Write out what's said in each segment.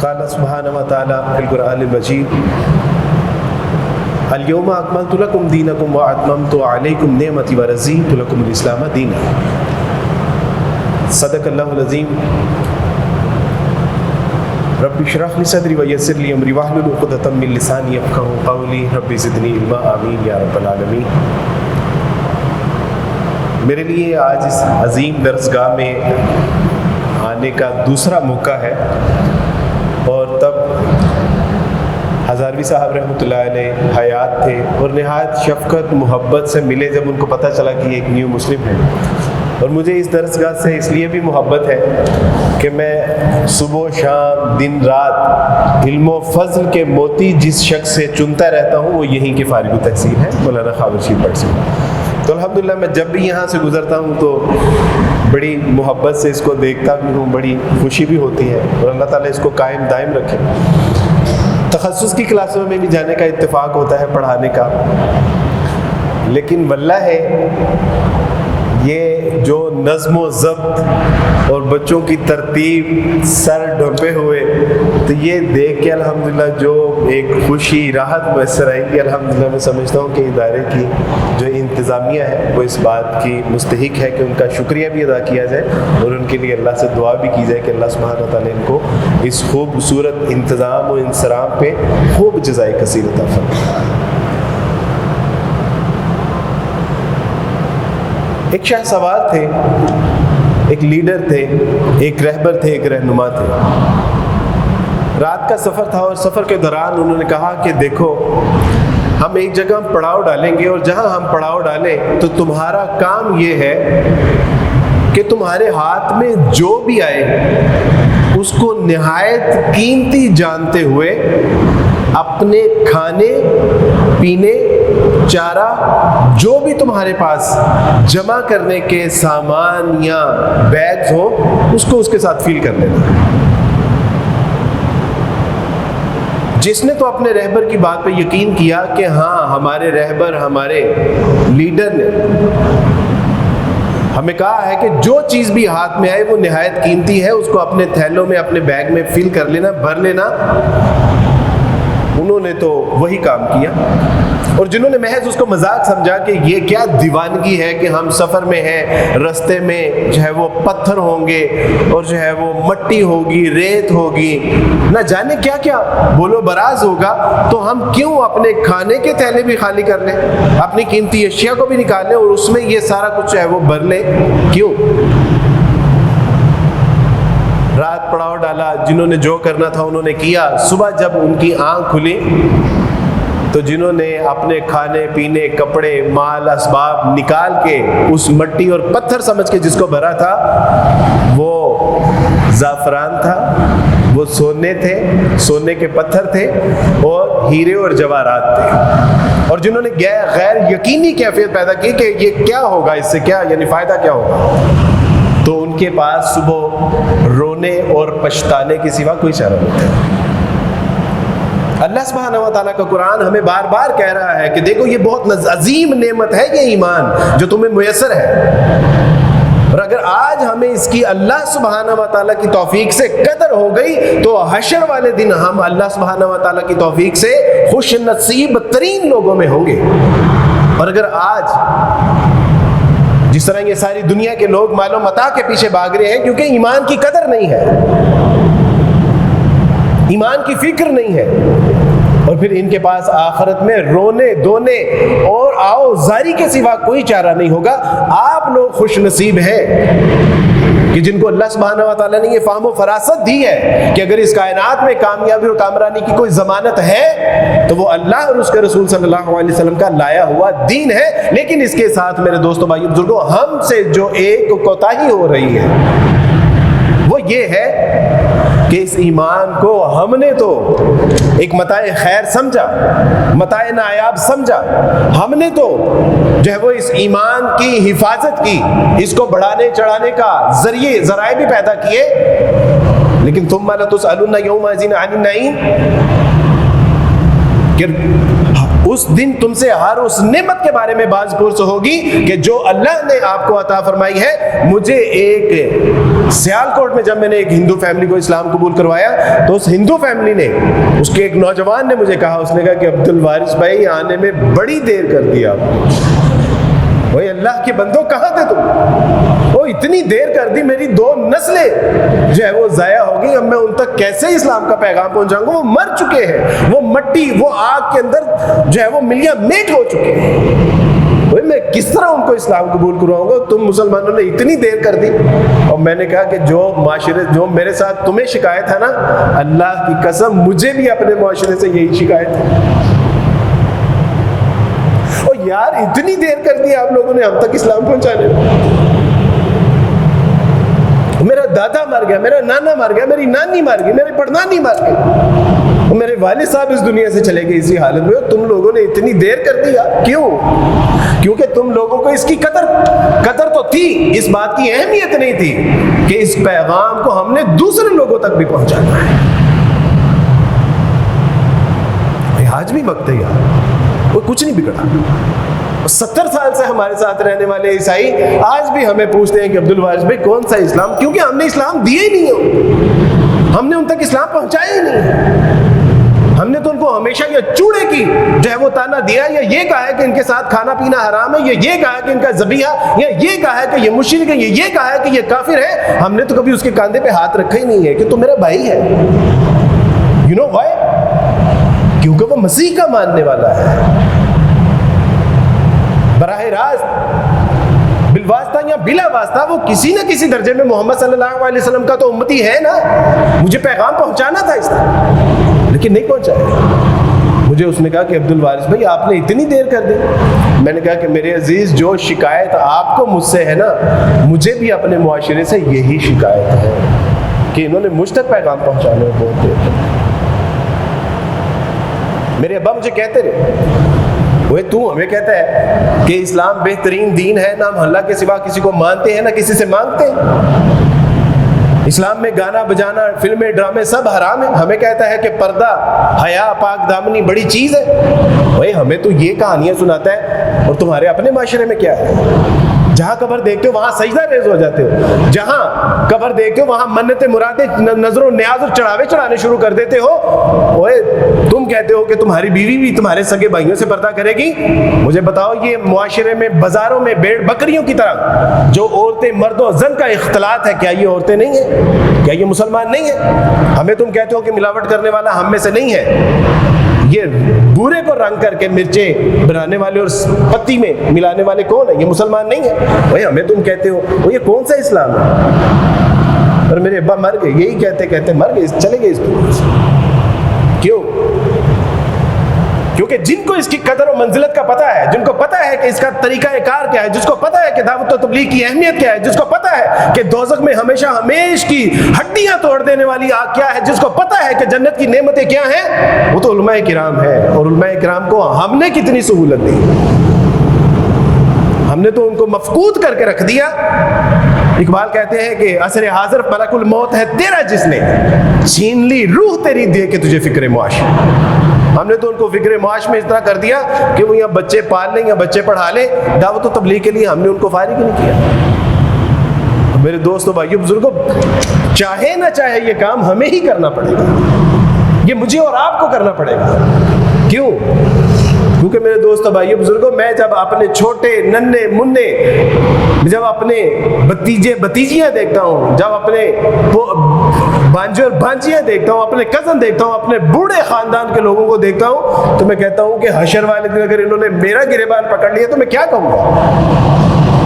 قال سبحانہ وتعالی فی القرآن المجید الیوم اکملت لکم دینکم واتممت علیکم نعمتی ورضیت لکم الاسلام دینا. صدق اللہ العظیم. رب اشرح لی صدری ویسر لی امری واحلل عقدۃ من لسانی یفقہوا قولی. رب زدنی علما. آمین یا رب العالمین. میرے لیے آج اس عظیم درسگاہ میں آنے کا دوسرا موقع ہے، اور تب ہزاروی صاحب رحمۃ اللہ علیہ حیات تھے اور نہایت شفقت محبت سے ملے جب ان کو پتہ چلا کہ یہ ایک نیو مسلم ہے. اور مجھے اس درسگاہ سے اس لیے بھی محبت ہے کہ میں صبح شام دن رات علم و فضل کے موتی جس شخص سے چنتا رہتا ہوں وہ یہیں کے فارغ التحصیل ہیں، مولانا خاور رشید بٹ سے. تو الحمدللہ میں جب بھی یہاں سے گزرتا ہوں تو بڑی محبت سے اس کو دیکھتا بھی ہوں، بڑی خوشی بھی ہوتی ہے، اور اللہ تعالیٰ اس کو قائم دائم رکھے. تخصص کی کلاسوں میں بھی جانے کا اتفاق ہوتا ہے پڑھانے کا، لیکن واللہ ہے یہ جو نظم و ضبط اور بچوں کی ترتیب سر ڈھانپے ہوئے، تو یہ دیکھ کے الحمدللہ جو ایک خوشی راحت میسر آئی کہ الحمدللہ میں سمجھتا ہوں کہ ادارے کی جو انتظامیہ ہے وہ اس بات کی مستحق ہے کہ ان کا شکریہ بھی ادا کیا جائے، اور ان کے لیے اللہ سے دعا بھی کی جائے کہ اللہ سبحانہ تعالیٰ ان کو اس خوبصورت انتظام و انصرام پہ خوب جزائے کثیر عطا فرمائے. ایک شاہ سوار تھے، ایک لیڈر تھے، ایک رہبر تھے، ایک رہنما تھے. رات کا سفر تھا اور سفر کے دوران انہوں نے کہا کہ دیکھو ہم ایک جگہ پڑاؤ ڈالیں گے، اور جہاں ہم پڑاؤ ڈالیں تو تمہارا کام یہ ہے کہ تمہارے ہاتھ میں جو بھی آئے اس کو نہایت قیمتی جانتے ہوئے اپنے کھانے پینے چارہ جو بھی تمہارے پاس جمع کرنے کے سامان یا بیگز ہو اس کو اس کے ساتھ فیل کر لینا. جس نے تو اپنے رہبر کی بات پہ یقین کیا کہ ہاں ہمارے رہبر ہمارے لیڈر نے ہمیں کہا ہے کہ جو چیز بھی ہاتھ میں آئے وہ نہایت قیمتی ہے، اس کو اپنے تھیلوں میں اپنے بیگ میں فل کر لینا، بھر لینا، انہوں نے تو وہی کام کیا. اور جنہوں نے محض اس کو مذاق سمجھا کہ یہ کیا دیوانگی ہے کہ ہم سفر میں ہیں، رستے میں جو ہے وہ پتھر ہوں گے اور جو ہے وہ مٹی ہوگی، ریت ہوگی، نہ جانے کیا کیا بولو براز ہوگا، تو ہم کیوں اپنے کھانے کے تھیلے بھی خالی کر لیں، اپنی قیمتی اشیاء کو بھی نکال لیں اور اس میں یہ سارا کچھ ہے وہ بھر لیں، کیوں؟ رات پڑاؤ ڈالا، جنہوں نے جو کرنا تھا انہوں نے کیا. صبح جب ان کی آنکھ کھلی تو جنہوں نے اپنے کھانے پینے کپڑے مال اسباب نکال کے اس مٹی اور پتھر سمجھ کے جس کو بھرا تھا وہ زعفران تھا، وہ سونے تھے، سونے کے پتھر تھے اور ہیرے اور جواہرات تھے. اور جنہوں نے غیر یقینی کیفیت پیدا کی کہ یہ کیا ہوگا، اس سے کیا یعنی فائدہ کیا ہوگا، تو ان کے پاس صبح رونے اور پچھتانے کے سوا کوئی چارہ نہیں تھا. اللہ سبحانہ و تعالیٰ کا قرآن ہمیں بار بار کہہ رہا ہے کہ دیکھو یہ بہت عظیم نعمت ہے یہ ایمان جو تمہیں میسر ہے، اور اگر آج ہمیں اس کی اللہ سبحانہ و تعالیٰ کی توفیق سے قدر ہو گئی تو حشر والے دن ہم اللہ سبحانہ و تعالیٰ کی توفیق سے خوش نصیب ترین لوگوں میں ہوں گے. اور اگر آج جس طرح یہ ساری دنیا کے لوگ مال و متاع کے پیچھے بھاگ رہے ہیں کیونکہ ایمان کی قدر نہیں ہے، ایمان کی فکر نہیں ہے، اور پھر ان کے پاس آخرت میں رونے دھونے اور آؤ زاری کے سوا کوئی چارہ نہیں ہوگا. آپ لوگ خوش نصیب ہیں کہ جن کو اللہ سبحانہ و تعالیٰ نے یہ فہم و فراست دی ہے کہ اگر اس کائنات میں کامیابی اور کامرانی کی کوئی ضمانت ہے تو وہ اللہ اور اس کے رسول صلی اللہ علیہ وسلم کا لایا ہوا دین ہے. لیکن اس کے ساتھ میرے دوستوں بھائیو بزرگوں، ہم سے جو ایک کوتاہی ہو رہی ہے وہ یہ ہے کہ اس ایمان کو ہم نے تو ایک متاع خیر سمجھا، متاع نایاب سمجھا، ہم نے تو جو ہے وہ اس ایمان کی حفاظت کی، اس کو بڑھانے چڑھانے کا ذرائع بھی پیدا کیے، لیکن ثم لتسألن یومئذ عن النعیم کہ اس دن تم سے ہر اس نعمت کے بارے میں باز پرس ہوگی کہ جو اللہ نے آپ کو عطا فرمائی ہے. مجھے ایک سیالکوٹ میں جب میں نے ایک ہندو فیملی کو اسلام قبول کروایا تو اس ہندو فیملی نے, اس کے ایک نوجوان نے مجھے کہا, اس نے کہا کہ عبد الوارث بھائی آنے میں بڑی دیر کر دی آپ. وہی اللہ کے بندوں کہاں تھے تم؟ وہ اتنی دیر کر دی, میری 2 نسلیں جو ہے وہ ضائع ہو گئی. اب میں ان تک کیسے اسلام کا پیغام پہنچاؤں گا؟ وہ مر چکے ہیں, وہ مٹی, وہ آگ کے اندر جو ہے وہ ملیاں میٹ ہو چکے ہیں. میں کس طرح ان کو اسلام قبول کرواؤں گا؟ تم مسلمانوں نے اتنی دیر کر دی. اور میں نے کہا کہ جو میرے ساتھ تمہیں شکایت ہے نا, اللہ کی قسم مجھے بھی اپنے معاشرے سے یہی شکایت ہے. اور یار اتنی دیر کر دی آپ لوگوں نے ہم تک اسلام پہنچانے میں. میرا دادا مر گیا, میرا نانا مر گیا, میری نانی مر گئی, میری پڑنانی مر گئی, میرے والد صاحب اس دنیا سے چلے گئے اسی حالت میں. تم لوگوں نے اتنی دیر کر دیا کیوں؟ کیونکہ تم لوگوں کو اس کی قدر تو تھی, اس بات کی اہمیت نہیں تھی کہ اس پیغام کو ہم نے دوسرے لوگوں تک بھی پہنچانا ہے. آج بھی وقت ہے یار, وہ کچھ نہیں بگڑا. 70 سال سے ہمارے ساتھ رہنے والے عیسائی آج بھی ہمیں پوچھتے ہیں کہ عبد الوارث بھائی کون سا اسلام؟ کیونکہ ہم نے اسلام دیے ہی نہیں ہو, ہم نے ان تک اسلام پہنچایا ہی نہیں. ہم نے تو ان کو ہمیشہ یہ چوڑے کی جو ہے وہ تانا دیا, یا یہ کہا ہے کہ ان کے ساتھ کھانا پینا حرام ہے, یہ کہا ہے کہ ان کا ذبیحہ, یا یہ کہا ہے کہ یہ مشرک ہے, یہ کہا ہے کہ یہ کافر ہے. ہم نے تو کبھی اس کے کاندھے پہ ہاتھ رکھا ہی نہیں ہے کہ تو میرا بھائی ہے. You know why? کیونکہ وہ مسیح کا ماننے والا ہے. براہ راست بالواسطہ یا بلا واسطہ وہ کسی نہ کسی درجے میں محمد صلی اللہ علیہ وسلم کا تو امتی ہے نا. مجھے پیغام پہنچانا تھا اس طرح, لیکن نہیں پہنچایا. مجھے اس نے کہا کہ عبد الوارث بھائی آپ نے اتنی دیر کر دی. میں نے کہا کہ میرے عزیز, جو شکایت آپ کو مجھ سے ہے نا, مجھے بھی اپنے معاشرے سے یہی شکایت ہے کہ انہوں نے مجھ تک پیغام پہنچانے میں بہت دیر کر. میرے ابا مجھے کہتے رہے, وہ تو ہمیں کہتا ہے کہ اسلام بہترین دین ہے, نہ ہم اللہ کے سوا کسی کو مانتے ہیں نہ کسی سے مانگتے ہیں. اسلام میں گانا بجانا, فلمیں, ڈرامے سب حرام ہیں. ہمیں کہتا ہے کہ پردہ, حیا, پاک دامنی بڑی چیز ہے. بھائی ہمیں تو یہ کہانیاں سناتا ہے, اور تمہارے اپنے معاشرے میں کیا ہے؟ جہاں قبر دیکھتے ہو وہاں سجدہ ریز ہو جاتے ہو, جہاں قبر دیکھتے ہو وہاں منتیں, مرادیں, نظر و نیاز اور چڑھاوے چڑھانے شروع کر دیتے ہو. اوے تم کہتے ہو کہ تمہاری بیوی بھی تمہارے سگے بھائیوں سے پردہ کرے گی. مجھے بتاؤ, یہ معاشرے میں بازاروں میں بھیڑ بکریوں کی طرح جو عورتیں مرد و زن کا اختلاط ہے, کیا یہ عورتیں نہیں ہیں؟ کیا یہ مسلمان نہیں ہیں؟ ہمیں تم کہتے ہو کہ ملاوٹ کرنے والا ہم میں سے نہیں ہے. یہ بورے کو رنگ کر کے مرچیں بنانے والے اور پتی میں ملانے والے کون ہیں؟ یہ مسلمان نہیں ہیں. بھائی ہمیں تم کہتے ہو, وہ یہ کون سا اسلام ہے؟ اور میرے ابا مر گئے یہی کہتے کہتے مر گئے, چلے گئے اس دنیا سے. کیوں؟ کیونکہ جن کو اس کی قدر و منزلت کا پتہ ہے, جن کو پتہ ہے کہ اس کا طریقہ کار کیا ہے, جس کو پتہ ہے کہ دعوت و تبلیغ کی اہمیت کیا ہے, جس کو پتہ ہے کہ دوزخ میں ہمیشہ ہمیش کی ہڈیاں توڑ دینے والی آگ کیا ہے, جس کو پتہ ہے کہ جنت کی نعمتیں کیا ہیں, وہ تو علماء کرام ہے. اور علماء کرام کو ہم نے کتنی سہولت دی, ہم نے تو ان کو مفقود کر کے رکھ دیا. اقبال کہتے ہیں کہ عصر حاضر ملک الموت ہے تیرا جس نے چھین لی روح تیری دے کے تجھے فکر معاش. ہم نے تو ان کو فکر معاش میں اس طرح کر دیا کہ وہ یہاں بچے پال لیں یا بچے پڑھا لیں, دعوت و تبلیغ کے لیے ہم نے ان کو فارغ ہی نہیں کیا. میرے دوستوں, بھائیوں, بزرگوں, چاہے نہ چاہے یہ کام ہمیں ہی کرنا پڑے گا, یہ مجھے اور آپ کو کرنا پڑے گا. کیوں؟ کیونکہ میرے دوستوں, بھائیوں, بزرگوں, میں جب اپنے چھوٹے ننھے مننے, جب اپنے بھتیجے بھتیجیاں دیکھتا ہوں, جب اپنے بانجے اور بانجیاں دیکھتا ہوں, اپنے کزن دیکھتا ہوں, اپنے بوڑھے خاندان کے لوگوں کو دیکھتا ہوں, تو میں کہتا ہوں کہ حشر والے دن اگر انہوں نے میرا گریبان پکڑ لیا تو میں کیا کہوں گا؟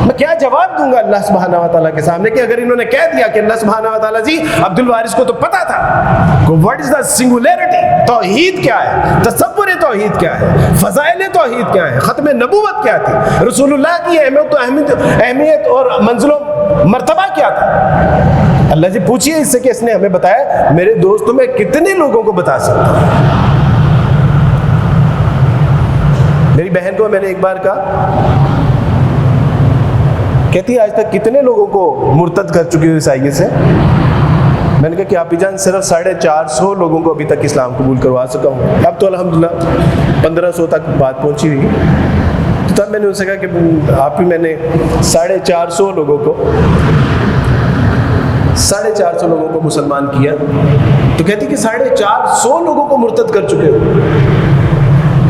میں کیا جواب دوں گا اللہ سبحانہ و تعالیٰ کے سامنے کہ اگر انہوں نے کہہ دیا کہ اللہ سبحانہ و تعالیٰ جی عبد الوارث کو تو پتا تھا واٹ از دا سنگولیرٹی, توحید کیا ہے, تصور توحید کیا ہے, فضائل توحید کیا ہے, ختم نبوت کیا تھی, رسول اللہ کی اہمیت اور منزل و مرتبہ کیا تھا. اللہ جی پوچھئے اس سے کہ اس نے ہمیں بتایا. میرے دوستوں, میں کتنے لوگوں کو بتا سکتا ہوں. میری بہن کو میں نے ایک بار کہا, کہتی آج تک کتنے لوگوں کو مرتد کر چکی ہو عیسائیت سے. میں نے کہا کہ آپی جان صرف 450 لوگوں کو ابھی تک اسلام قبول کروا سکا ہوں، اب تو الحمدللہ 1500 تک بات پہنچی ہوئی۔ تو تب میں نے ان سے کہا کہ آپ ہی، میں نے 450 لوگوں کو 450 لوگوں کو مسلمان کیا۔ تو کہتی کہ 450 لوگوں کو مرتد کر چکے ہو۔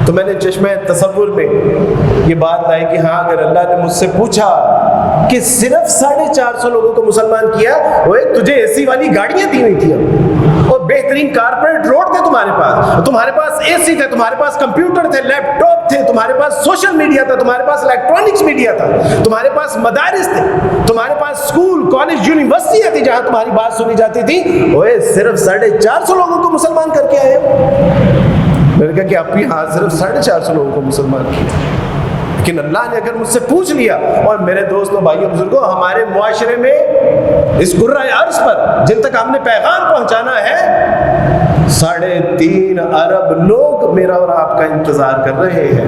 تو میں نے چشمہ تصور میں یہ بات لائی کہ ہاں، اگر اللہ نے مجھ سے پوچھا کہ صرف 450 لوگوں کو مسلمان کیا، وہ تجھے اے سی والی گاڑیاں دی ہوئی تھی اور بہترین کارپوریٹ روڈ تھے تمہارے پاس اے سی تھے، تمہارے پاس کمپیوٹر تھے، لیپ ٹاپ تھے، تمہارے پاس سوشل میڈیا تھا، تمہارے پاس الیکٹرانکس میڈیا تھا، تمہارے پاس مدارس تھے، تمہارے پاس اسکول، کالج، یونیورسٹیاں تھی جہاں تمہاری بات سنی جاتی تھی، وہ صرف 450 لوگوں کو مسلمان کر کے آئے ہو۔ میں نے کہا کہ آپ یہاں صرف 450 لوگوں کو مسلمان کیا، لیکن اللہ نے اگر مجھ سے پوچھ لیا۔ اور میرے دوستوں، بھائیوں، بزرگوں، ہمارے معاشرے میں اس کرۂ ارض پر جن تک ہم نے پیغام پہنچانا ہے، 3.5 ارب لوگ میرا اور آپ کا انتظار کر رہے ہیں۔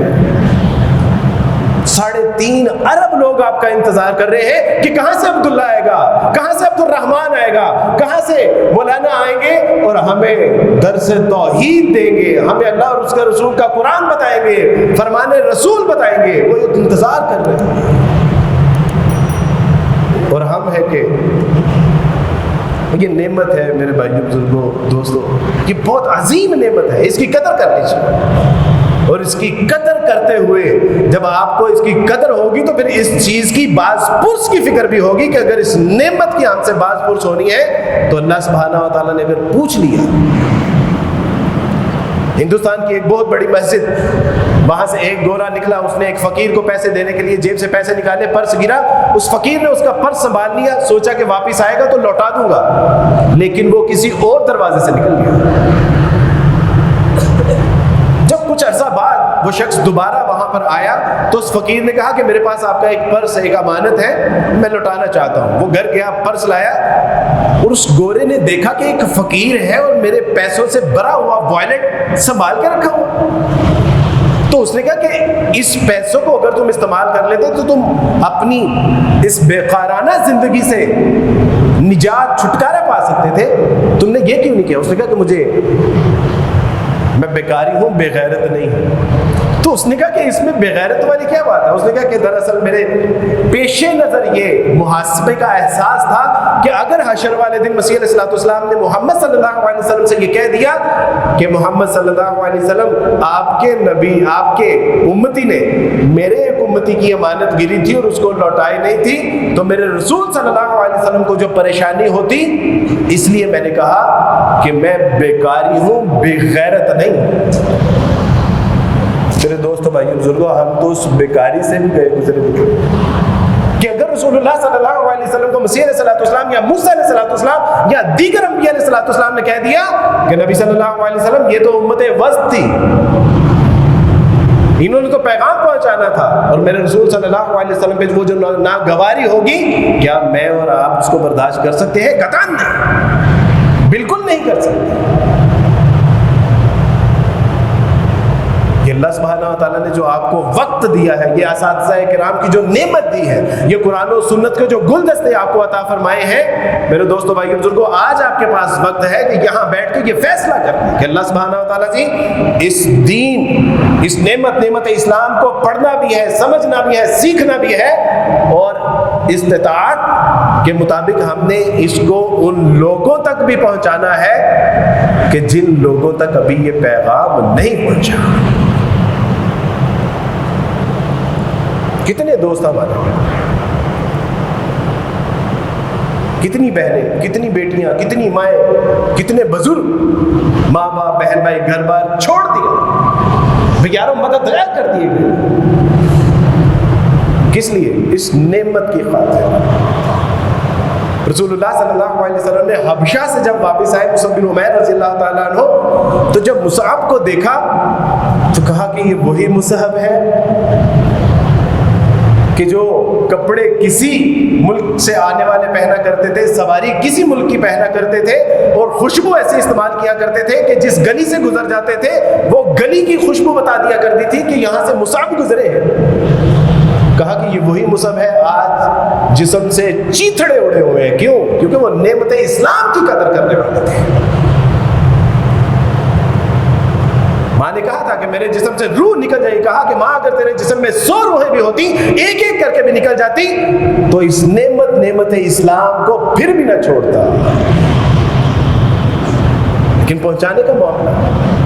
3.5 ارب لوگ آپ کا انتظار کر رہے ہیں کہ کہاں سے عبداللہ آئے گا، کہاں سے عبد الرحمن آئے گا، کہاں سے مولانا آئیں گے اور ہمیں درس توحید دیں گے، ہمیں اللہ اور اس کے رسول کا قرآن بتائیں گے، فرمان رسول بتائیں گے۔ وہ انتظار کر رہے ہیں، اور ہم ہے کہ یہ نعمت ہے میرے بھائیوں، بزرگوں، دوستوں، یہ بہت عظیم نعمت ہے، اس کی قدر کرنی چاہیے۔ اور اس کی قدر کرتے ہوئے جب آپ کو اس کی قدر ہوگی تو پھر اس چیز کی باز پرس کی فکر بھی ہوگی کہ اگر اس نعمت کی ہم سے باز پرس ہونی ہے تو اللہ سبحانہ و تعالیٰ نے اگر پوچھ لیا۔ ہندوستان کی ایک بہت بڑی مسجد، وہاں سے ایک گورا نکلا، اس نے ایک فقیر کو پیسے دینے کے لیے جیب سے پیسے نکالے، پرس گرا، اس فقیر نے اس کا پرس سنبھال لیا، سوچا کہ واپس آئے گا تو لوٹا دوں گا، لیکن وہ کسی اور دروازے سے نکل گیا۔ کچھ عرصہ بعد وہ شخص دوبارہ وہاں پر آیا تو اس فقیر نے کہا کہ میرے پاس آپ کا ایک پرس، ایک امانت ہے، میں لوٹانا چاہتا ہوں۔ وہ گھر گیا، پرس لایا، اور اس گورے نے دیکھا کہ ایک فقیر ہے اور میرے پیسوں سے بھرا ہوا وائلٹ سنبھال کے رکھا ہوا۔ تو اس نے کہا کہ اس پیسوں کو اگر تم استعمال کر لیتے تو تم اپنی اس بے قرارانہ زندگی سے نجات، چھٹکارا پا سکتے تھے، تم نے یہ کیوں نہیں کیا؟ اس نے کہا کہ میں بیکاری ہوں، بے غیرت نہیں ہوں۔ تو اس نے کہا کہ اس میں بے غیرت والی کیا بات ہے؟ اس نے کہا کہ دراصل میرے پیش نظر یہ محاسبے کا احساس تھا کہ اگر حشر والے دن مسیح علیہ السلام نے محمد صلی اللہ علیہ وسلم سے یہ کہہ دیا کہ محمد صلی اللہ علیہ وسلم آپ کے نبی، آپ کے امتی نے میرے ایک امتی کی امانت گری تھی اور اس کو لوٹائی نہیں تھی، تو میرے رسول صلی اللہ علیہ وسلم کو جو پریشانی ہوتی، اس لیے میں نے کہا کہ میں بیکاری ہوں، بے غیرت نہیں۔ میرے دوستوں، بھائیوں، بزرگوں، ہم تو اس بیکاری سے بھی گئے گزرے کہ اگر رسول اللہ صلی اللہ علیہ وسلم کو مسیح علیہ السلام یا موسیٰ علیہ السلام یا دیگر انبیاء علیہ السلام نے کہہ دیا کہ نبی صلی اللہ علیہ وسلم یہ تو امت وسط تھی، انہوں نے تو پیغام پہنچانا تھا، اور میرے رسول صلی اللہ علیہ وسلم پہ وہ جو ناگواری ہوگی، کیا میں اور آپ اس کو برداشت کر سکتے ہیں؟ قطعاً نہیں، بالکل نہیں کر سکتے۔ یہ اللہ سبحانہ و تعالیٰ نے جو آپ کو وقت دیا ہے، یہ اساتذہ کرام کی جو نعمت دی ہے، یہ قرآن و سنت کے جو گلدستے آپ کو عطا فرمائے ہیں، میرے دوستوں، بھائیوں، بزرگوں، آج آپ کے پاس وقت ہے کہ یہاں بیٹھ کے یہ فیصلہ کریں کہ اللہ سبحانہ و تعالیٰ جی اس دین، اس نعمت اسلام کو پڑھنا بھی ہے، سمجھنا بھی ہے، سیکھنا بھی ہے، اور استطاعت کے مطابق ہم نے اس کو ان لوگوں تک بھی پہنچانا ہے کہ جن لوگوں تک ابھی یہ پیغام نہیں پہنچا۔ کتنے دوست ہمارے، کتنی بہنیں، کتنی بیٹیاں، کتنی مائیں، کتنے بزرگ ماں باپ، بہن بھائی، گھر بار چھوڑ دیا، بیاروں مددگار کر دیے گئے، کس لیے؟ اس نعمت کی خاطر۔ رسول اللہ صلی اللہ علیہ وسلم نے حبشہ سے جب واپس آئے، مصعب بن عمیر رضی اللہ تعالیٰ عنہ، تو جب مصعب کو دیکھا تو کہا کہ یہ وہی مصعب ہے کہ جو کپڑے کسی ملک سے آنے والے پہنا کرتے تھے، سواری کسی ملک کی پہنا کرتے تھے، اور خوشبو ایسے استعمال کیا کرتے تھے کہ جس گلی سے گزر جاتے تھے وہ گلی کی خوشبو بتا دیا کرتی تھی کہ یہاں سے مصعب گزرے ہیں۔ کہا کہ یہ وہی مصعب ہے آج جسم سے چیتھڑے اڑے ہوئے ہیں. کیوں؟ کیونکہ وہ نعمت اسلام کی قدر کرنے والے تھے. ماں نے کہا تھا کہ میرے جسم سے روح نکل جائے. کہا کہ ماں اگر تیرے جسم میں 100 روحیں بھی ہوتی, ایک ایک کر کے بھی نکل جاتی, تو اس نعمت اسلام کو پھر بھی نہ چھوڑتا. لیکن پہنچانے کا معاملہ.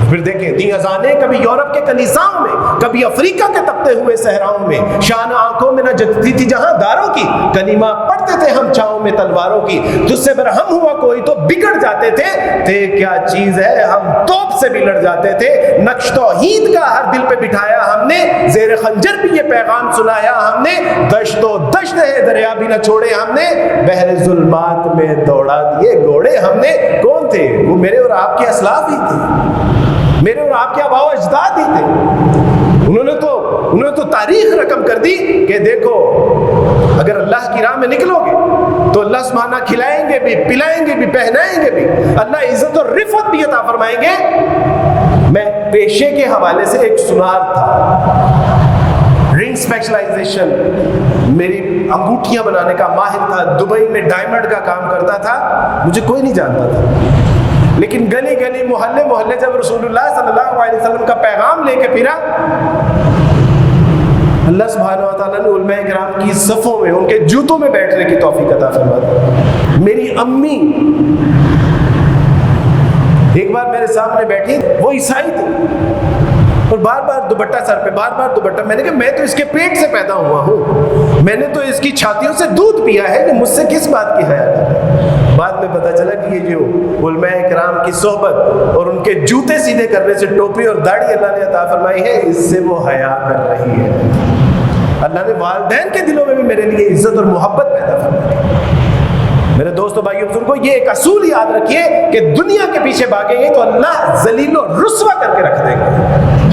پھر دیکھیں دی اذانیں کبھی یورپ کے کنیساؤں میں, کبھی افریقہ کے تپتے ہوئے صحراؤں میں, شان آنکھوں میں نہ جتتی تھی جہاں داروں کی, کلمہ پڑھتے تھے ہم چھاؤں میں تلواروں کی, تجھ سے برہم ہوا کوئی تو بگڑ جاتے تھے کیا چیز ہے ہم توپ سے بھی لڑ جاتے تھے. نقش توحید کا ہر دل پہ بٹھایا ہم نے, زیر خنجر بھی یہ پیغام سنایا ہم نے, دشت و دشت ہے دریا بھی نہ چھوڑے ہم نے, بحر ظلمات میں دوڑا دیے گھوڑے ہم نے. کون تھے وہ؟ میرے اور آپ کے اسلاف ہی تھے, میرے اور آپ کے آباء و اجداد ہی تھے. انہوں نے تو تاریخ رقم کر دی کہ دیکھو اگر اللہ کی راہ میں نکلو گے تو اللہ سبحانہ کھلائیں گے بھی, پلائیں گے بھی, پہنائیں گے بھی, اللہ عزت اور رفعت بھی عطا فرمائیں گے. میں پیشے کے حوالے سے ایک سنار تھا, رنگ اسپیشلائزیشن, میری انگوٹھیاں بنانے کا ماہر تھا, دبئی میں ڈائمنڈ کا کام کرتا تھا, مجھے کوئی نہیں جانتا تھا. لیکن گلی گلی محلے محلے جب رسول اللہ صلی اللہ علیہ وسلم کا پیغام لے کے پھرا, اللہ سبحانہ و تعالیٰ نے علماء کرام کی صفوں میں, ان کے جوتوں میں بیٹھنے کی توفیق عطا فرما دی. میری امی ایک بار میرے سامنے بیٹھی, وہ عیسائی تھی, اور بار بار دوپٹہ سر پہ, بار بار دوپٹہ. میں نے کہا میں تو اس کے پیٹ سے پیدا ہوا ہوں, میں نے تو اس کی چھاتیوں سے دودھ پیا ہے, کہ مجھ سے کس بات کی حیا کر رہے ہیں. بعد میں پتا چلا کہ یہ جو علماء کرام کی صحبت اور ان کے جوتے سیدھے کرنے سے ٹوپی اور داڑھی اللہ نے عطا فرمائی ہے, اس سے وہ حیا کر رہی ہے. اللہ نے والدین کے دلوں میں بھی میرے لیے عزت اور محبت پیدا فرمائی. میرے دوستو بھائیو بزرگوں, یہ ایک اصول یاد رکھیے کہ دنیا کے پیچھے بھاگیں گے تو اللہ ذلیل و رسوا کر کے رکھ دیں گے,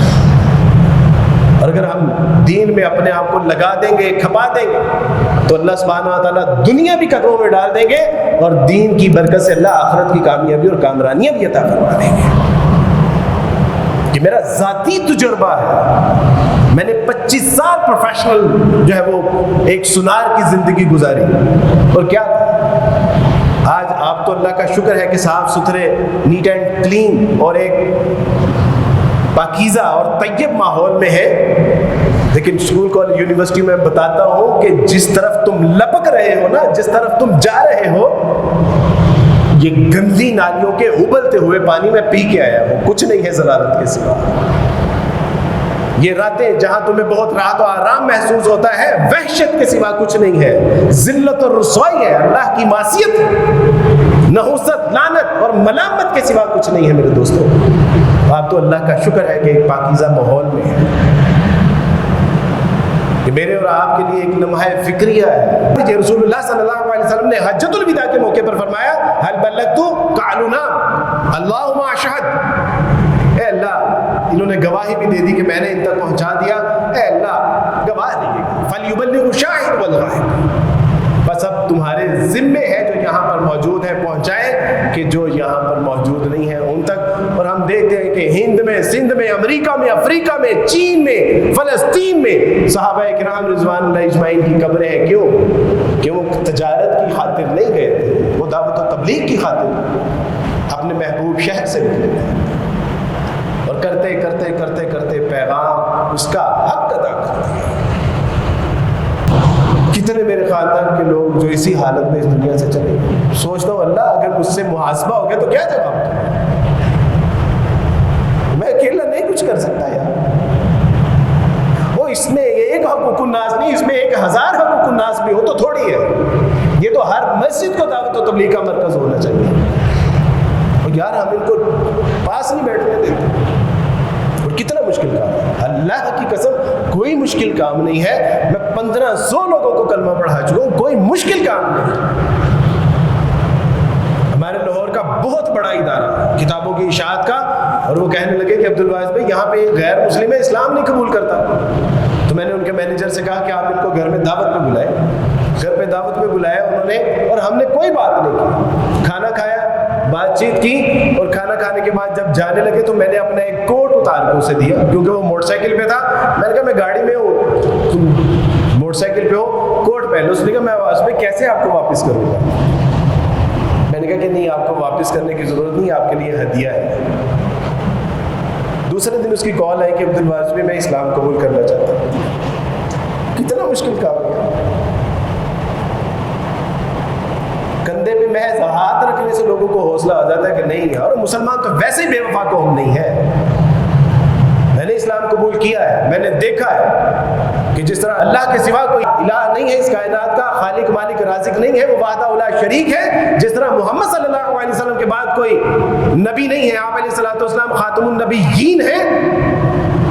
اور اگر ہم دین میں اپنے آپ کو لگا دیں گے, کھپا دیں گے, تو اللہ سبحانہ و تعالیٰ دنیا بھی قدموں میں ڈال دیں گے, اور دین کی برکت سے اللہ آخرت کی کامیابی اور کامرانیاں بھی عطا فرما دیں گے. یہ میرا ذاتی تجربہ ہے. میں نے 25 سال پروفیشنل جو ہے وہ ایک سنار کی زندگی گزاری, اور کیا آج آپ تو اللہ کا شکر ہے کہ صاف ستھرے, نیٹ اینڈ کلین اور ایک پاکیزہ اور طیب ماحول میں ہے. لیکن اسکول کالج یونیورسٹی میں بتاتا ہوں کہ جس طرف تم لپک رہے ہو نا, جس طرف تم جا رہے ہو, یہ گندی نالیوں کے ابلتے ہوئے پانی میں پی کے آیا ہوں, کچھ نہیں ہے ضلالت کے سوا. یہ راتیں جہاں تمہیں بہت راحت و آرام محسوس ہوتا ہے, وحشت کے سوا کچھ نہیں ہے, ذلت اور رسوائی ہے, اللہ کی معصیت, نحوست, لعنت اور ملامت کے سوا کچھ نہیں ہے. میرے دوستو, آپ تو اللہ کا شکر ہے کہ ایک پاکیزہ ماحول میں ہے. یہ میرے اور آپ کے لیے ایک لمحہ فکریہ ہے. رسول اللہ صلی اللہ علیہ وسلم نے حجۃ الوداع کے موقع پر فرمایا, هل بلغت؟ قالوا نعم اللهم اشهد. اے اللہ, انہوں نے گواہی بھی دے دی کہ میں نے ان تک پہنچا دیا. اے اللہ گواہ دیجیے, فلیبلغ الشاہد والغائب. بس اب تمہارے ذمے ہے جو یہاں پر موجود ہے پہنچائیں, کہ جو یہاں پر موجود نہیں ہے ان تک. اور ہم دیکھتے ہیں کہ ہند میں, سندھ میں, امریکہ میں, افریقہ میں, چین میں, فلسطین میں صحابہ کرام رضوان اللہ اجمعین کی قبریں ہیں. کیوں؟ کہ وہ تجارت کی خاطر نہیں گئے تھے, وہ دعوت و تبلیغ کی خاطر اپنے محبوب شہر سے نکلے تھے, اور کرتے کرتے کرتے کرتے پیغام اس کا حق ادا کر دیا. کتنے میرے خاندان کے لوگ جو اسی حالت میں اس دنیا سے چلے گئے. سوچتا ہوں اللہ اگر مجھ سے محاسبہ ہو گیا تو کیا جواب دوں؟ میں اکیلا نہیں کچھ کر سکتا یار. وہ اس میں ایک حقوق الناس نہیں, اس میں 1000 حقوق الناس بھی ہو تو تھوڑی ہے. یہ تو ہر مسجد کو دعوت و تبلیغ کا مرکز ہونا چاہیے. اور یار ہم ان کو پاس نہیں بیٹھنے دیتے. اور کتنا مشکل کام ہے, اللہ کی قسم کوئی مشکل کام نہیں ہے. میں 1500 لوگوں کو کلمہ پڑھا چکا ہوں, کوئی مشکل کام نہیں. ہمارے لاہور کا بہت بڑا ادارہ کتابوں کی اشاعت کا, اور وہ کہنے لگے کہ عبدالواحد بھائی یہاں پہ غیر مسلم ہے, اسلام نہیں قبول کرتا. تو میں نے ان کے مینیجر سے کہا کہ آپ ان کو گھر میں دعوت پہ بلائیں. گھر پہ دعوت پہ بلایا انہوں نے, اور ہم نے کوئی بات نہیں کی. کھانا کھایا, بات چیت کی, اور کھانا کھانے کے بعد جب جانے لگے تو میں نے اپنا ایک کوٹ اتار کے اسے دیا, کیونکہ وہ موٹر سائیکل پہ تھا. میں نے کہا میں گاڑی میں ہوں, موٹر سائیکل پہ ہو, کوٹ پہن لو. اس نے کہا میں اس میں کیسے آپ کو واپس کروں گا؟ میں نے کہا کہ نہیں, آپ کو واپس کرنے کی ضرورت نہیں, آپ کے لیے ہدیہ ہے. دوسرے دن اس کی کال آئی کہ عبدالوارث بھی میں اسلام قبول کرنا چاہتا ہوں. کتنا مشکل کام ہے. کندھے پہ محض ہاتھ رکھنے سے لوگوں کو حوصلہ آ جاتا ہے کہ نہیں, اور مسلمان تو ویسے ہی بے وفا قوم نہیں ہے. میں نے اسلام قبول کیا ہے, میں نے دیکھا ہے کہ جس طرح اللہ کے سوا کوئی الہ نہیں ہے اس کائنات کا, خالق مالک رازق نہیں ہے, وہ وحدہ لا شریک ہے. جس طرح محمد صلی اللہ علیہ وسلم کے بعد کوئی نبی نہیں ہے, آپ علیہ الصلوۃ والسلام خاتم النبیین ہیں.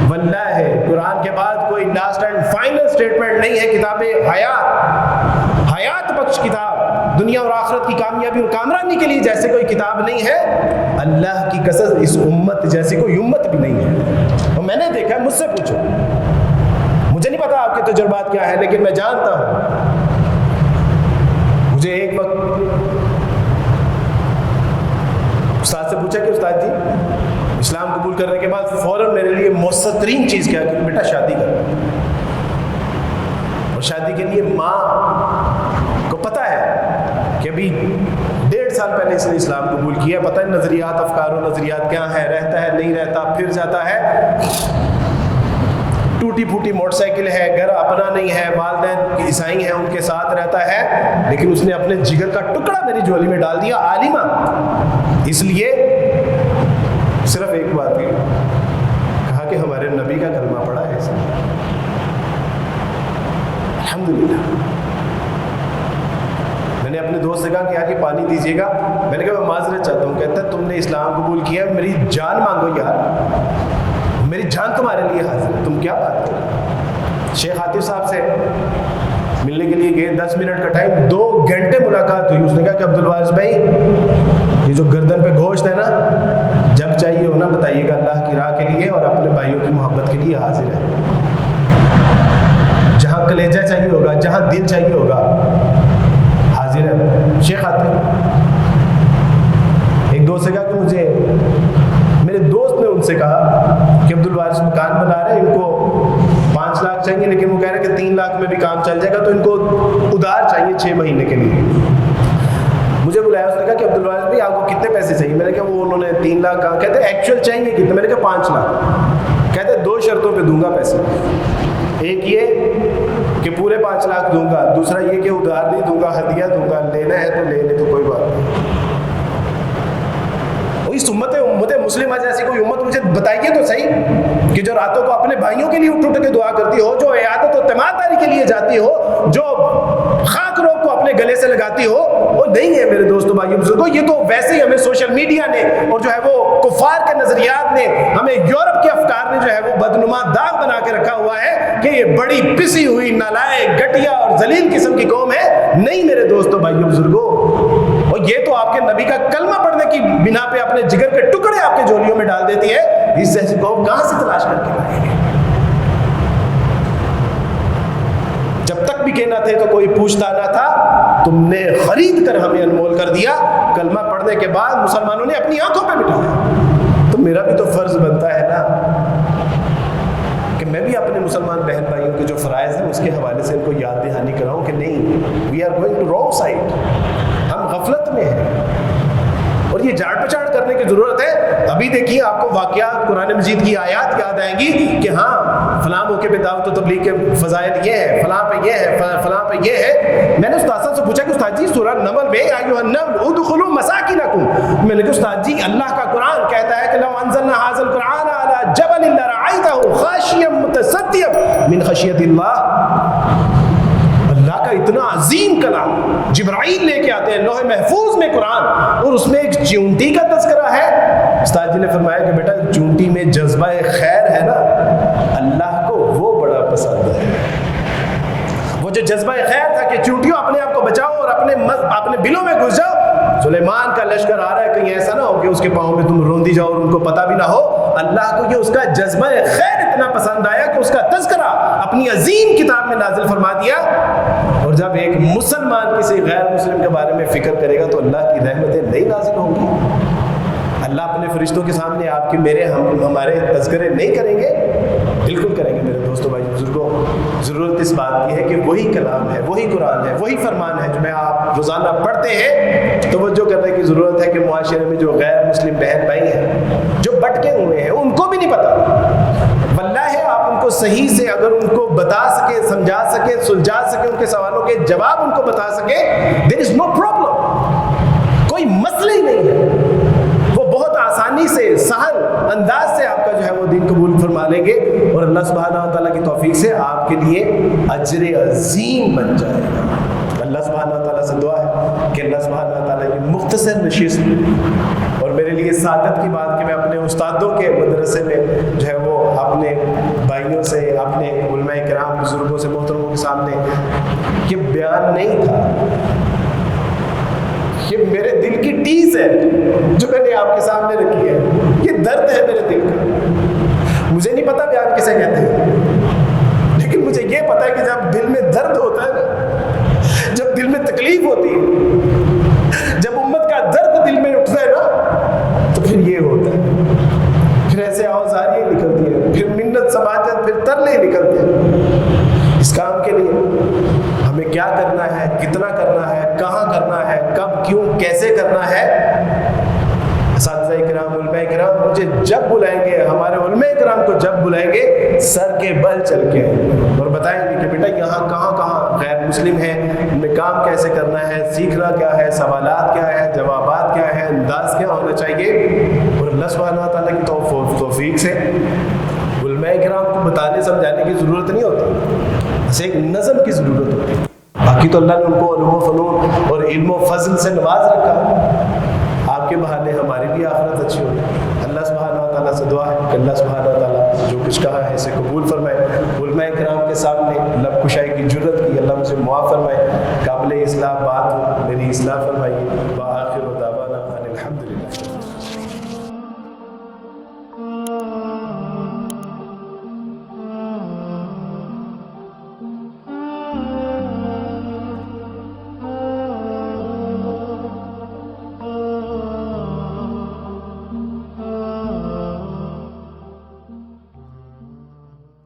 واللہ قرآن کے بعد کوئی لاسٹ اینڈ فائنل سٹیٹمنٹ نہیں ہے. کتاب حیات بخش کتاب, دنیا اور آخرت کی کامیابی اور کامرانی کے لیے جیسے کوئی کتاب نہیں ہے. اللہ کی قسم اس امت جیسی کوئی امت بھی نہیں ہے. اور میں نے دیکھا ہے, مجھ سے پوچھو, مجھے نہیں پتا آپ کے تجربات کیا ہے, لیکن میں جانتا ہوں. مجھے ایک وقت استاد سے پوچھا کہ استاد جی اسلام قبول کرنے کے بعد فوراً میرے لیے مؤثر ترین چیز کیا کہ بیٹا شادی کر. اور شادی کے لیے ماں کو پتہ ہے کہ ابھی 1.5 سال پہلے اس نے اسلام قبول کیا, پتہ ہے نظریات, افکار و نظریات کیا ہے, رہتا ہے نہیں رہتا, پھر جاتا ہے, ٹوٹی پھوٹی موٹر سائیکل ہے, گھر اپنا نہیں ہے, والدین عیسائی ہیں ان کے ساتھ رہتا ہے, لیکن اس نے اپنے جگر کا ٹکڑا میری جھولی میں ڈال دیا, عالمہ. اس لیے صرف ایک بات کی, کہا کہ ہمارے نبی کا کلمہ پڑھا ہے. الحمدللہ. میں نے اپنے دوست سے کہا کہ آگے پانی دیجیے گا. میں نے کہا میں معذرت چاہتا ہوں. کہتا ہے تم نے اسلام قبول کیا, میری جان مانگو یار, میری جان تمہارے لیے حاضر ہے, تم کیا بات کرو. شیخ عاطف صاحب سے ملنے کے لیے گئے, 10 منٹ کا ٹائم, 2 گھنٹے ملاقات ہوئی. اس نے کہا کہ عبدالوارث بھائی یہ جو گردن پہ گوشت ہے نا, جب چاہیے ہونا بتائیے گا, اللہ کی راہ کے لیے اور اپنے بھائیوں کی محبت کے لیے حاضر ہے. جہاں کلیجہ چاہیے ہوگا, جہاں دل چاہیے ہوگا, حاضر ہے. شیخ عاطف ایک دوست سے کہا کہ مجھے, میرے دوست نے ان سے کہا کہ عبدالوارث مکان بنا رہے ہیں, ان کو 5 لاکھ چاہیے, لیکن وہ کہہ رہے ہیں کہ 3 لاکھ میں بھی کام چل جائے گا, تو ان کو ادھار چاہیے 6 مہینے کے لیے. مجھے بلایا, اس نے کہا کہ عبدالوارث بھائی آپ کو کتنے پیسے چاہیے؟ میں نے کہا وہ انہوں نے 3 لاکھ کہا. کہتے ہیں ایکچوئل چاہیے کتنے؟ میں نے کہا 5 لاکھ. کہتے ہیں 2 شرطوں پہ دوں گا پیسے. ایک یہ کہ پورے 5 لاکھ دوں گا, دوسرا یہ کہ ادھار نہیں دوں گا, ہدیہ دوں گا, لینا ہے تو لے لے, تو کوئی بات نہیں. اس امت مسلمہ جیسی کوئی امت مجھے بتائیے تو صحیح کہ جو راتوں کو اپنے بھائیوں کے لیے اٹھ اٹھ کے دعا کرتی ہو, جو عیادت و تیمارداری کے لیے جاتی ہو, جو خاک روگ کو اپنے گلے سے لگاتی ہو, وہ نہیں ہے میرے دوستوں بھائیوں بزرگوں. یہ تو ویسے ہی ہمیں سوشل میڈیا نے اور جو ہے وہ کفار کے نظریات نے, ہمیں یورپ کے افکار نے جو ہے وہ بدنما داغ بنا کے رکھا ہوا ہے کہ یہ بڑی پسی ہوئی نالائق, گھٹیا اور ذلیل قسم کی قوم ہے. نہیں میرے دوستوں بھائیوں بزرگوں, اور یہ تو آپ کے نبی کا کلمہ پڑھنے کی بنا پہ اپنے جگر کے ٹکڑے آپ کے جھولیوں میں ڈال دیتی ہے. اس جیسی قوم کہاں سے تلاش کر کے لائیں گے؟ جب تک بھی کہنا تھے تو کوئی پوچھتا نہ تھا, تم نے خرید کر ہمیں انمول کر دیا. کلمہ پڑھنے کے بعد مسلمانوں نے اپنی آنکھوں پہ بٹھایا. تو میرا بھی تو فرض بنتا ہے نا کہ میں بھی اپنے مسلمان بہن بھائیوں کے جو فرائض ہیں اس کے حوالے سے ان کو یاد دہانی کراؤں کہ نہیں, we are going to wrong side, ہم غفلت میں ہیں اور یہ جھاڑ پچاڑ کرنے کی ضرورت ہے. ابھی دیکھیے آپ کو واقعات قرآن مجید کی آیات یاد آئیں گی کہ ہاں فلاں موقع پہ دعوت و تبلیغ کے فضائل یہ ہے, فلاں پہ یہ ہے, فلاں پہ یہ ہے. میں نے استاد صاحب سے پوچھا کہ استاد جی سورہ نمل میں ایھا النمل ادخلوا مساکنکم, میں نے کہا استاد جی اللہ کا قرآن کہتا ہے کہ لو انزلنا ھذا القرآن علی جبل لرأیتہ خاشعا متصدعا من خشیۃ اللہ. اللہ کا اتنا عظیم کلام جبرائیل لے کے آتے ہیں لوح محفوظ میں قرآن, اور اس میں ایک چونٹی کا تذکرہ ہے. استاد جی نے فرمایا کہ بیٹا چونٹی میں جذبہ خیر ہے نا, اللہ کو وہ بڑا پسند ہے. وہ جو جذبہ خیر تھا کہ چونٹیوں اپنے آپ کو بچاؤ اور اپنے بلوں میں گھس جاؤ. سلیمان کا لشکر آ رہا ہے, کہیں ایسا نہ ہو کہ اس کے پاؤں میں تم روندی جاؤ اور ان کو پتہ بھی نہ ہو. اللہ کو یہ اس کا جذبہ خیر اتنا پسند آیا کہ اس کا تذکرہ اپنی عظیم کتاب میں نازل فرما دیا. اور جب ایک مسلمان کسی غیر مسلم کے بارے میں فکر کرے گا تو اللہ کی رحمتیں نہیں نازل ہوں گی. اللہ اپنے فرشتوں کے سامنے آپ کے میرے ہمارے تذکرے نہیں کریں گے؟ بالکل کریں گے میرے دوست. دوستوں بھائی بزرگوں، ضرورت اس بات کی ہے کہ وہی کلام ہے، وہی قرآن ہے، وہی فرمان ہے جو میں آپ روزانہ پڑھتے ہیں، توجہ کرنے کی ضرورت ہے کہ معاشرے میں جو غیر مسلم بہن بھائی ہیں، جو بٹکے ہوئے ہیں، ان کو بھی نہیں پتا۔ واللہ ہے آپ ان کو صحیح سے اگر ان کو بتا سکے، سمجھا سکے، سلجھا سکے، ان کے سوالوں کے جواب ان کو بتا سکے، there is no problem، کوئی مسئلہ ہی نہیں ہے، وہ بہت آسانی سے سہل انداز سے آپ کا جو ہے وہ دین قبول فرما لیں گے، اور اللہ سبحانہ و تعالیٰ کی توفیق سے آپ کے لیے اجر عظیم بن جائے گا۔ اللہ سبحانہ و تعالیٰ سے دعا ہے کہ اللہ سبحانہ و تعالیٰ کی مختصر نشست اور میرے لیے سعادت کی بات کہ میں اپنے استادوں کے مدرسے میں جو ہے وہ اپنے بھائیوں سے، اپنے علماء کرام بزرگوں سے، محترموں کے سامنے یہ بیان نہیں تھا، یہ میرے دل کی ٹیز ہے جو میں نے آپ کے سامنے رکھی ہے، یہ درد ہے میرے دل کا۔ مجھے نہیں پتا بیان کسے کہتے ہیں، لیکن مجھے یہ پتا ہے کہ جب دل میں درد ہوتا ہے نا، جب دل میں تکلیف ہوتی ہے، جب امت کا درد دل میں اٹھتا ہے نا، تو پھر یہ ہوتا ہے، پھر ایسے اوزاریاں نکلتی ہیں، پھر منت سماجت، پھر ترلے نکلتے ہیں۔ اس کام کے لیے ہمیں کیا کرنا ہے، کتنا کرنا ہے، کہاں کرنا ہے، کب، کیوں، کیسے کرنا ہے، اساتذہ کرام، علماء کرام مجھے جب بلائیں گے، ہمارے علماء کرام کو جب بلائیں گے، سر کے بل چل کے اور بتائیں گے کہ بیٹا یہاں کہاں کہاں غیر مسلم ہیں، ان میں کام کیسے کرنا ہے، سیکھنا کیا ہے، سوالات کیا ہے، جوابات کیا ہے، انداز کیا ہونا چاہیے، اور اللہ سبحانہ و تعالیٰ کی توفیق سے علماء کرام کو بتانے سمجھانے کی ضرورت نہیں ہوتی، بس ایک نظم کی ضرورت ہوتی ہے۔ باقی تو اللہ نے ان کو علم و فنون اور علم و فضل سے نواز رکھا، آپ کے بہانے ہماری بھی آخرت اچھی ہو۔ اللہ سبحانہ و تعالیٰ سے دعا ہے کہ اللہ سبحانہ و تعالیٰ جو کچھ کہا ہے اسے قبول فرمائے، علماء کرام کے سامنے لب کشائی کی جرت کی اللہ مجھے معاف فرمائے، قابل اصلاح بات ہو میری اصلاح فرمائیے۔